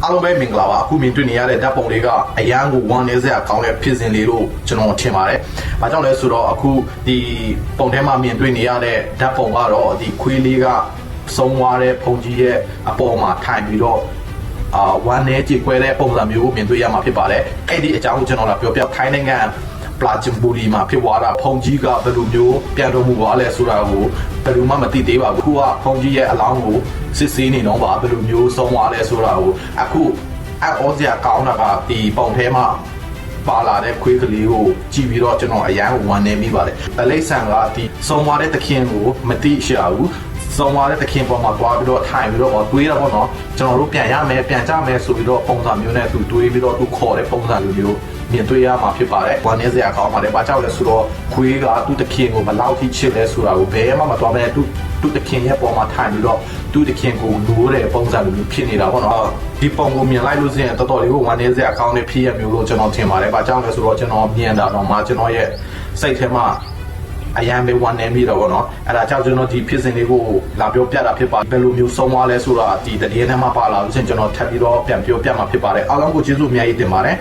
အားလုံးပဲမင်္ဂလာပါအခုမြင်တွေ့နေရတဲ့ဓာတ်ပုံလေးကအရန်ကိုဝမ်းနည်းစရာကောင်းတဲ့ဖြစ်စဉ်လေးလို့ကျွန်တော်ထင်ပါတယ်။ဘာကြောင့်လဲဆိုတော့အခုဒီပုံထဲမှာမြင်တွေ့နေရတဲ့ဓာတ်ပုံကတော့ဒီခွေးလေးကဆုံးသွားတဲ့ဖုန်ကြီးရဲ့အပေါ်မှာထိုင်ပြီးတော့ဝမ်းနည်းကြေကွဲတဲ့ပုံစံမျိုးကိုမြင်တွေ့ရမှာဖြစ်ပါတယ်။အဲ့ဒီအကြောင်းကိုကျွန်တော်လာပြောပြခိုင်းနိုင်ငံပလာချင်ဘူရီမှာဖြစ်သွားတာဖုန်ကြီးကဘယ်လိုမျိုးပြန်တော်မူသွားလဲဆိုတာကိုဘယ်လိုမှမသိသေးပါဘူးအခုကဖုန်ကြီးရဲ့အလောင်းကိုစစ်ဆေးနေတော့ပါဘယ်လိုမျိုးဆုံးသွားလဲဆိုတာကိုအခုအော်စရာကောင်းတာကဒီပုံထဲမှာပါလာတဲ့ခွေးကလေးကိုကြည့်ပြီးတော့ကျွန်တော်အရန်ဝမ်းနေမိပါတယ်တလိမ့်ဆန်ကဒီဆုံးသွားတဲ့သခင်ကိုမသိရှာဘူးဆုံးသွားတဲ့သခင်ပေါ်မှာတွားပြီးတော့ထိုင်ပြီးတော့တွေးတာပေါ့နော်ကျွန်တော်တို့ပြန်ရမယ်ပြန်ကြမယ်ဆိုပြီးတော့ပုံစံမျိုးနဲ့သူတွေးပြီးတော့သူခေါ်တဲ့ပုံစံမျိုးမြင်တွေ့ရမှာဖြစ်ပါတယ်။ဝမ်းနည်းစရာကောင်းပါတယ်။ဘာကြောင့်လဲဆိုတော့ခွေးကသူ့တခင်ကိုဘယ်လောက်ထိချစ်လဲဆိုတာကိုဘယ်မှမသွားဘဲသူ့တခင်ရဲ့ပေါ်မှာထိုင်ပြီးတော့သူ့တခင်ကိုလိုးတဲ့ပုံစံမျိုးဖြစ်နေတာပေါ့နော်။ဒီပုံကိုမြင်လိုက်လို့ရှိရင်တော်တော်လေးကိုဝမ်းနည်းစရာကောင်းတဲ့ဖြစ်ရမျိုးလို့ကျွန်တော်ထင်ပါတယ်။ဘာကြောင့်လဲဆိုတော့ကျွန်တော်မြင်တာတော့မှကျွန်တော်ရဲ့စိတ်ထဲမှာအရန်ပဲဝမ်းနေပြီးတော့ဗောနော်အဲ့ဒါကြောင့်ကျွန်တော်ဒီဖြစ်စဉ်လေးကိုလာပြောပြတာဖြစ်ပါဘယ်လိုမျိုးဆုံးသွားလဲဆိုတာဒီတည်င်းထဲမှာပါလာလို့ရှင်ကျွန်တော်ထပ်ပြီးတော့ပြန်ပြောပြမှာဖြစ်ပါတယ်အားလုံးကိုကျေးဇူးအများကြီးတင်ပါတယ်